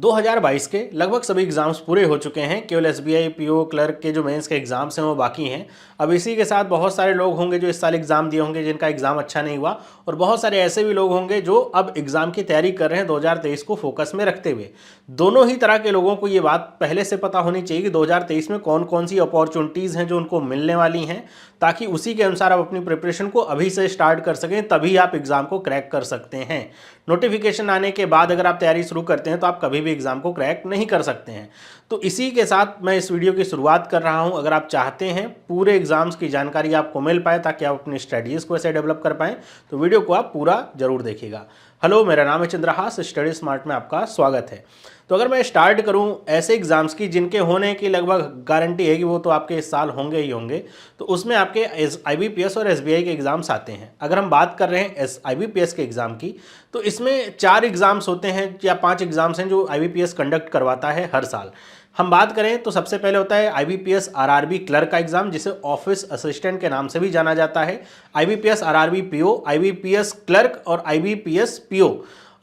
2022 के लगभग सभी एग्जाम्स पूरे हो चुके हैं। केवल एसबीआई पीओ क्लर्क के जो मेंस के एग्जाम्स हैं वो बाकी हैं। अब इसी के साथ बहुत सारे लोग होंगे जो इस साल एग्जाम दिए होंगे जिनका एग्जाम अच्छा नहीं हुआ, और बहुत सारे ऐसे भी लोग होंगे जो अब एग्जाम की तैयारी कर रहे हैं 2023 को फोकस में रखते हुए। दोनों ही तरह के लोगों को ये बात पहले से पता होनी चाहिए कि 2023 में कौन कौन सी अपॉर्चुनिटीज़ हैं जो उनको मिलने वाली हैं, ताकि उसी के अनुसार आप अपनी प्रिपरेशन को अभी से स्टार्ट कर सकें, तभी आप एग्जाम को क्रैक कर सकते हैं। नोटिफिकेशन आने के बाद अगर आप तैयारी शुरू करते हैं तो आप कभी भी एग्जाम को क्रैक नहीं कर सकते हैं। तो इसी के साथ मैं इस वीडियो की शुरुआत कर रहा हूं। अगर आप चाहते हैं पूरे एग्जाम्स की जानकारी आपको मिल पाए ताकि आप अपनी स्ट्रेटजीज को ऐसे डेवलप कर पाएं, तो वीडियो को आप पूरा जरूर देखिएगा। हेलो, मेरा नाम है चंद्रहास, स्टडी स्मार्ट में आपका स्वागत है। तो अगर मैं स्टार्ट करूं ऐसे एग्जाम्स की जिनके होने की लगभग गारंटी है कि वो तो आपके इस साल होंगे ही होंगे, तो उसमें आपके IBPS और SBI के एग्जाम्स आते हैं। अगर हम बात कर रहे हैं IBPS के एग्जाम की, तो इसमें 4 एग्जाम्स होते हैं या 5 एग्जाम्स हैं जो IBPS कंडक्ट करवाता है हर साल। हम बात करें तो सबसे पहले होता है IBPS RRB क्लर्क का एग्जाम, जिसे ऑफिस असिस्टेंट के नाम से भी जाना जाता है। IBPS RRB PO, IBPS clerk और IBPS PO,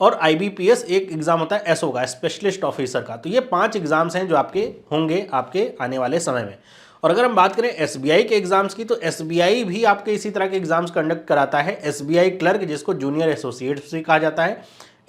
और IBPS एक एग्जाम होता है SO का, स्पेशलिस्ट ऑफिसर का। तो ये 5 एग्जाम्स हैं जो आपके होंगे आपके आने वाले समय में। और अगर हम बात करें SBI के एग्जाम्स की, तो SBI भी आपके इसी तरह के एग्जाम्स कंडक्ट कराता है। SBI क्लर्क, जिसको जूनियर एसोसिएट भी कहा जाता है,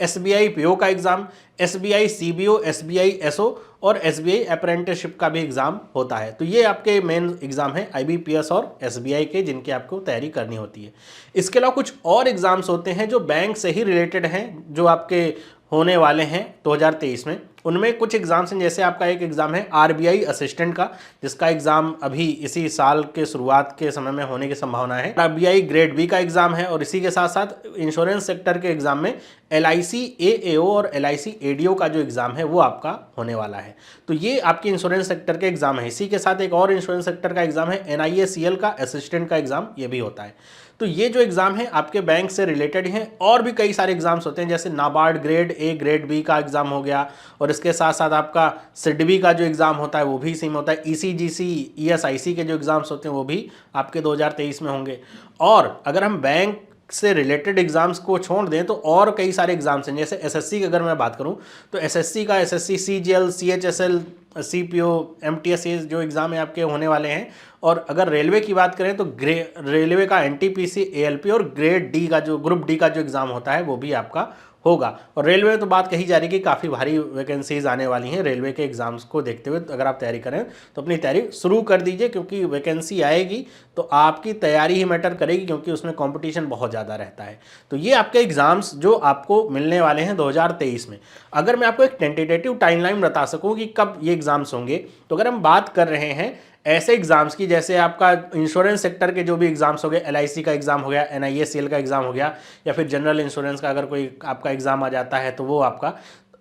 SBI PO का exam, SBI CBO, SBI SO और SBI अप्रेंटिसशिप का भी एग्जाम होता है। तो ये आपके मेन एग्जाम है IBPS और SBI के, जिनकी आपको तैयारी करनी होती है। इसके अलावा कुछ और एग्जाम्स होते हैं जो बैंक से ही रिलेटेड हैं, जो आपके होने वाले हैं 2023 में। उनमें कुछ एग्जाम्स हैं, जैसे आपका एक एग्जाम है RBI असिस्टेंट का, जिसका एग्जाम अभी इसी साल के शुरुआत के समय में होने की संभावना है। RBI ग्रेड B का एग्जाम है, और इसी के साथ साथ इंश्योरेंस सेक्टर के एग्जाम में LIC AAO और LIC ADO का जो एग्जाम है वो आपका होने वाला है। तो ये आपके इंश्योरेंस सेक्टर के एग्जाम है। इसी के साथ एक और इंश्योरेंस सेक्टर का एग्जाम है NIACL का असिस्टेंट का एग्जाम, ये भी होता है। तो ये जो एग्जाम है आपके बैंक से रिलेटेड हैं। और भी कई सारे एग्जाम्स होते हैं, जैसे NABARD grade A grade B का एग्जाम हो गया, और इसके साथ साथ आपका SIDBI का जो एग्जाम होता है वो भी इसी में होता है। ECGC ESIC के जो एग्जाम्स होते हैं वो भी आपके 2023 में होंगे। और अगर हम बैंक से रिलेटेड एग्जाम्स को छोड़ दें तो और कई सारे एग्जाम्स हैं, जैसे SSC की अगर मैं बात करूं तो SSC का SSC CGL CHSL CPO MTS जो एग्ज़ाम है आपके होने वाले हैं। और अगर रेलवे की बात करें तो रेलवे का NTPC ALP और ग्रेड D का जो ग्रुप D का जो एग्ज़ाम होता है वो भी आपका होगा। और रेलवे में तो बात कही जा रही है कि काफ़ी भारी वैकेंसीज आने वाली हैं रेलवे के एग्जाम्स को देखते हुए। तो अगर आप तैयारी करें तो अपनी तैयारी शुरू कर दीजिए, क्योंकि वैकेंसी आएगी तो आपकी तैयारी ही मैटर करेगी, क्योंकि उसमें कंपटीशन बहुत ज़्यादा रहता है। तो ये आपके एग्जाम्स जो आपको मिलने वाले हैं 2023 में। अगर मैं आपको एक टेंटेटिव टाइमलाइन बता सकूँ कि कब ये एग्जाम्स होंगे, तो अगर हम बात कर रहे हैं ऐसे एग्जाम्स की, जैसे आपका इंश्योरेंस सेक्टर के जो भी एग्जाम्स हो गए, LIC का एग्जाम हो गया, NIACL का एग्जाम हो गया, या फिर जनरल इंश्योरेंस का अगर कोई आपका एग्जाम आ जाता है तो वो आपका,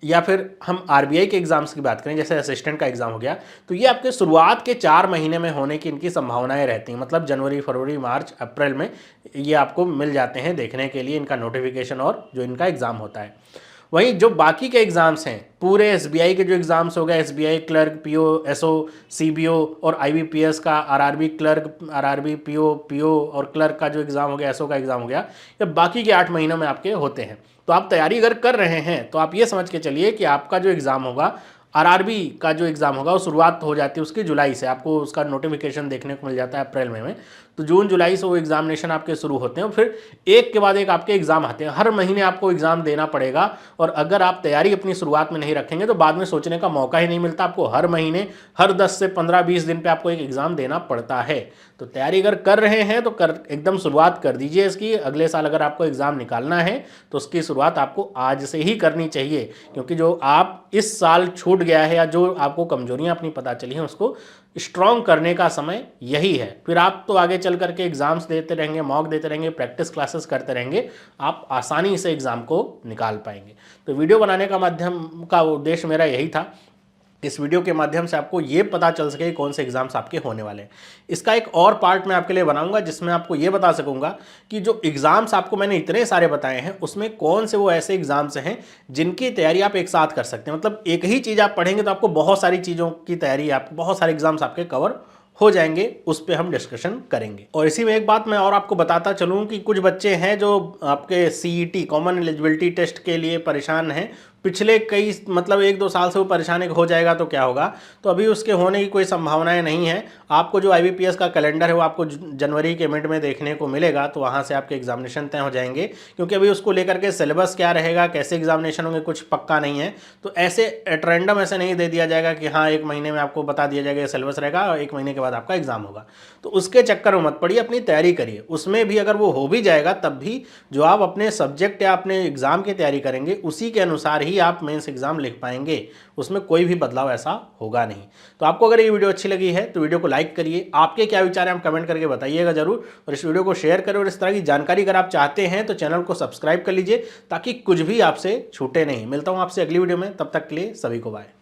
या फिर हम RBI के एग्जाम्स की बात करें जैसे असिस्टेंट का एग्जाम हो गया, तो ये आपके शुरुआत के 4 महीने में होने की इनकी संभावनाएं रहती हैं। मतलब जनवरी फरवरी मार्च अप्रैल में ये आपको मिल जाते हैं देखने के लिए, इनका नोटिफिकेशन और जो इनका एग्जाम होता है। वहीं जो बाकी के एग्जाम्स हैं पूरे SBI के जो एग्जाम्स हो गए, SBI clerk PO SO CBO और IBPS का RRB क्लर्क RRB PO और क्लर्क का जो एग्ज़ाम हो गया, SO का एग्ज़ाम हो गया, ये बाकी के 8 महीनों में आपके होते हैं। तो आप तैयारी अगर कर रहे हैं तो आप ये समझ के चलिए कि आपका जो एग्ज़ाम होगा RRB का जो एग्ज़ाम होगा वो शुरुआत हो जाती है उसकी जुलाई से। आपको उसका नोटिफिकेशन देखने को मिल जाता है अप्रैल में। तो जून जुलाई से वो एग्जामिनेशन आपके शुरू होते हैं, फिर एक के बाद एक आपके एग्जाम आते हैं। हर महीने आपको एग्जाम देना पड़ेगा, और अगर आप तैयारी अपनी शुरुआत में नहीं रखेंगे तो बाद में सोचने का मौका ही नहीं मिलता। आपको हर महीने हर 10 से 15-20 दिन पे आपको एक एग्जाम देना पड़ता है। तो तैयारी अगर कर रहे हैं तो एकदम शुरुआत कर दीजिए इसकी। अगले साल अगर आपको एग्जाम निकालना है तो उसकी शुरुआत आपको आज से ही करनी चाहिए, क्योंकि जो आप इस साल छूट गया है या जो आपको कमजोरियां अपनी पता चली हैं उसको स्ट्रॉन्ग करने का समय यही है। फिर आप तो आगे चल करके एग्जाम्स देते रहेंगे, मॉक देते रहेंगे, प्रैक्टिस क्लासेस करते रहेंगे, आप आसानी से एग्जाम को निकाल पाएंगे। तो वीडियो बनाने का माध्यम का उद्देश्य मेरा यही था, इस वीडियो के माध्यम से आपको ये पता चल सके कौन से एग्जाम्स आपके होने वाले हैं। इसका एक और पार्ट मैं आपके लिए बनाऊंगा जिसमें आपको ये बता सकूंगा कि जो एग्जाम्स आपको मैंने इतने सारे बताए हैं उसमें कौन से वो ऐसे एग्जाम्स हैं जिनकी तैयारी आप एक साथ कर सकते हैं। मतलब एक ही चीज़ आप पढ़ेंगे तो आपको बहुत सारी चीज़ों की तैयारी, आप बहुत सारे एग्जाम्स आपके कवर हो जाएंगे, उस पर हम डिस्कशन करेंगे। और इसी में एक बात मैं और आपको बताता चलूं कि कुछ बच्चे हैं जो आपके CET कॉमन एलिजिबिलिटी टेस्ट के लिए परेशान हैं, पिछले कई मतलब 1-2 साल से वो परेशान हो जाएगा तो क्या होगा। तो अभी उसके होने की कोई संभावनाएं नहीं है। आपको जो IBPS का कैलेंडर है वो आपको जनवरी के मिड में देखने को मिलेगा, तो वहाँ से आपके एग्जामिनेशन तय हो जाएंगे, क्योंकि अभी उसको लेकर के सिलेबस क्या रहेगा, कैसे एग्जामिनेशन होंगे, कुछ पक्का नहीं है। तो ऐसे एट रैंडम ऐसे नहीं दे दिया जाएगा कि हाँ 1 महीने में आपको बता दिया जाएगा सिलेबस रहेगा और 1 महीने के बाद आपका एग्जाम होगा। तो उसके चक्कर में मत पड़िए, अपनी तैयारी करिए। उसमें भी अगर वो हो भी जाएगा तब भी जो आप अपने सब्जेक्ट या अपने एग्जाम की तैयारी करेंगे उसी के अनुसार ही आप मेंस एग्जाम लिख पाएंगे, उसमें कोई भी बदलाव ऐसा होगा नहीं। तो आपको अगर ये वीडियो अच्छी लगी है तो वीडियो को लाइक करिए, आपके क्या विचार हैं आप कमेंट करके बताइएगा जरूर, और इस वीडियो को शेयर करें। और इस तरह की जानकारी अगर आप चाहते हैं तो चैनल को सब्सक्राइब कर लीजिए ताकि कुछ भी आपसे छूटे नहीं। मिलता हूं आपसे अगली वीडियो में, तब तक के लिए सभी को बाय।